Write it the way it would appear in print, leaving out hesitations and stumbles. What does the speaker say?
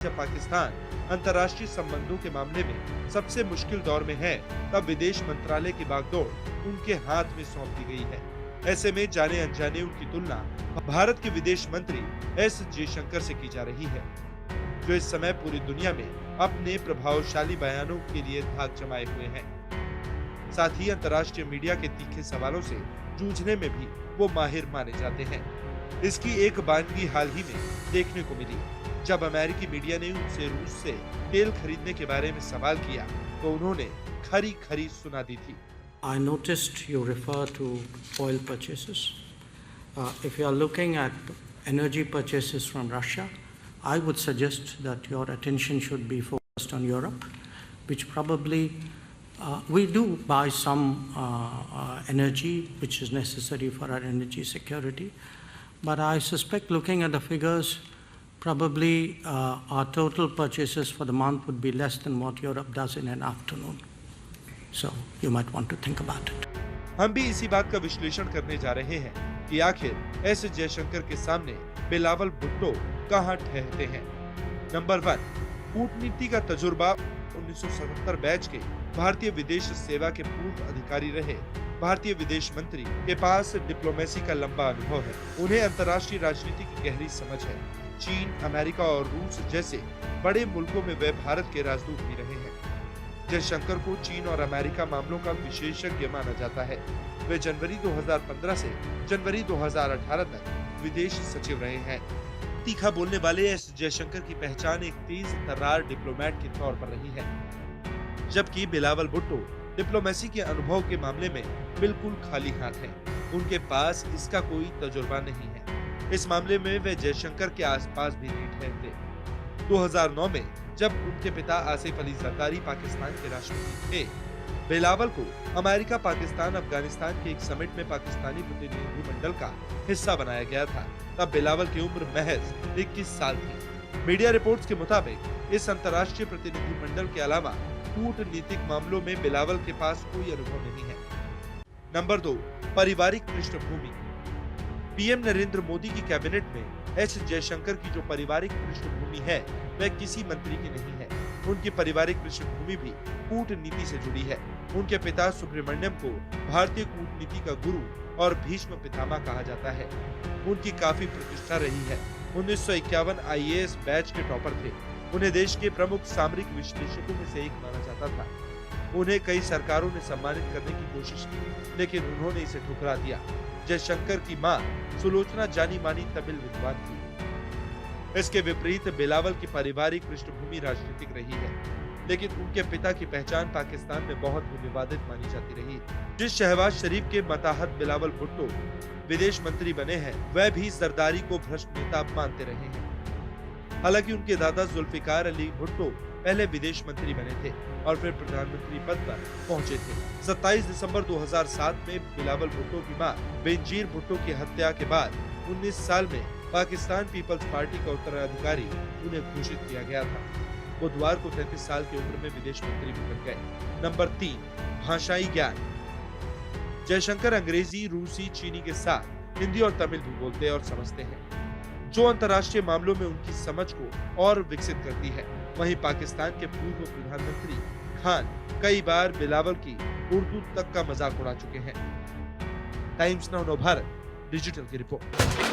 जब पाकिस्तान अंतर्राष्ट्रीय संबंधों के मामले में सबसे मुश्किल दौर में है, तब विदेश मंत्रालय की बागडोर उनके हाथ में सौंप दी गई है। ऐसे में जाने अनजाने उनकी तुलना भारत के विदेश मंत्री एस जयशंकर से की जा रही है, जो इस समय पूरी दुनिया में अपने प्रभावशाली बयानों के लिए धाक जमाए हुए हैं। साथ ही अंतर्राष्ट्रीय मीडिया के तीखे सवालों से जूझने में भी वो माहिर माने जाते हैं। इसकी एक वानगी हाल ही में देखने को मिली, जब अमेरिकी मीडिया ने उनसे रूस से तेल खरीदने के बारे में सवाल किया तो उन्होंने खरी खरी सुना दी थी। I noticed you refer to oil purchases. If you are looking at energy purchases from Russia, I would suggest that your attention should be focused on Europe, which probably we do buy some energy which is necessary for our energy security. But I suspect, looking at the figures, probably our total purchases for the month would be less than what Europe does in an afternoon. So you might want to think about it. हम भी इसी बात का विश्लेषण करने जा रहे हैं कि आखिर एस जयशंकर के सामने बिलावल भुट्टो कहां ठहरते हैं। नंबर 1, कूटनीति का तजुर्बा। 1977 बैच के भारतीय विदेश सेवा के पूर्व अधिकारी रहे भारतीय विदेश मंत्री के पास डिप्लोमेसी का लंबा अनुभव है। उन्हें अंतर्राष्ट्रीय राजनीति की गहरी समझ है। चीन, अमेरिका और रूस जैसे बड़े मुल्कों में वे भारत के राजदूत भी रहे हैं। जयशंकर को चीन और अमेरिका मामलों का विशेषज्ञ माना जाता है। वे जनवरी 2015 से जनवरी 2018 तक विदेश सचिव रहे हैं। तीखा बोलने वाले एस जयशंकर की पहचान एक तेज तर्रार डिप्लोमेट के तौर पर रही है, जबकि बिलावल भुट्टो डिप्लोमेसी के अनुभव के मामले में बिल्कुल खाली हाथ हैं। उनके पास इसका कोई तजुर्बा नहीं है। इस मामले में वे जयशंकर के आसपास भी नहीं ठहरते। 2009 में जब उनके पिता आसिफ अली जरदारी पाकिस्तान के राष्ट्रपति थे, बिलावल को अमेरिका, पाकिस्तान, अफगानिस्तान के एक समिट में पाकिस्तानी प्रतिनिधिमंडल का हिस्सा बनाया गया था। तब बिलावल की उम्र महज 21 साल थी। मीडिया रिपोर्ट्स के मुताबिक इस अंतर्राष्ट्रीय प्रतिनिधिमंडल के अलावा कूटनीतिक मामलों में बिलावल के पास कोई अनुभव नहीं है। नंबर 2, पारिवारिक पृष्ठभूमि। पीएम नरेंद्र मोदी की कैबिनेट में एस जयशंकर की जो पारिवारिक पृष्ठभूमि है, वह किसी मंत्री की नहीं है। उनकी पारिवारिक पृष्ठभूमि भी कूटनीति से जुड़ी है। उनके पिता सुब्रमण्यम को भारतीय कूटनीति का गुरु और भीष्म पितामह कहा जाता है। उनकी काफी प्रतिष्ठा रही है। 1951 आईएएस बैच के टॉपर थे। उन्हें देश के प्रमुख सामरिक विश्लेषकों में से एक माना जाता था। उन्हें कई सरकारों ने सम्मानित करने की कोशिश की, लेकिन उन्होंने इसे ठुकरा दिया। जयशंकर की मां सुलोचना जानी मानी तमिल विद्वान थी। इसके विपरीत बिलावल की पारिवारिक पृष्ठभूमि राजनीतिक रही है, लेकिन उनके पिता की पहचान पाकिस्तान में बहुत ही विवादित मानी जाती रही। जिस शहबाज शरीफ के मताहत बिलावल भुट्टो विदेश मंत्री बने हैं, वह भी जरदारी को भ्रष्ट नेता मानते रहे हैं। हालांकि उनके दादा जुल्फिकार अली भुट्टो पहले विदेश मंत्री बने थे और फिर प्रधानमंत्री पद पर पहुंचे थे। 27 दिसंबर 2007 में बिलावल भुट्टो की मां बेनजीर भुट्टो की हत्या के बाद 19 साल में पाकिस्तान पीपल्स पार्टी का उत्तराधिकारी उन्हें घोषित किया गया था। बुधवार को 33 साल की उम्र में विदेश मंत्री भी बन गए। नंबर 3, भाषाई ज्ञान। जयशंकर अंग्रेजी, रूसी, चीनी के साथ हिंदी और तमिल भी बोलते और समझते हैं, जो अंतर्राष्ट्रीय मामलों में उनकी समझ को और विकसित करती है। वहीं पाकिस्तान के पूर्व प्रधानमंत्री खान कई बार बिलावल की उर्दू तक का मजाक उड़ा चुके हैं। टाइम्स नाउ भारत डिजिटल की रिपोर्ट।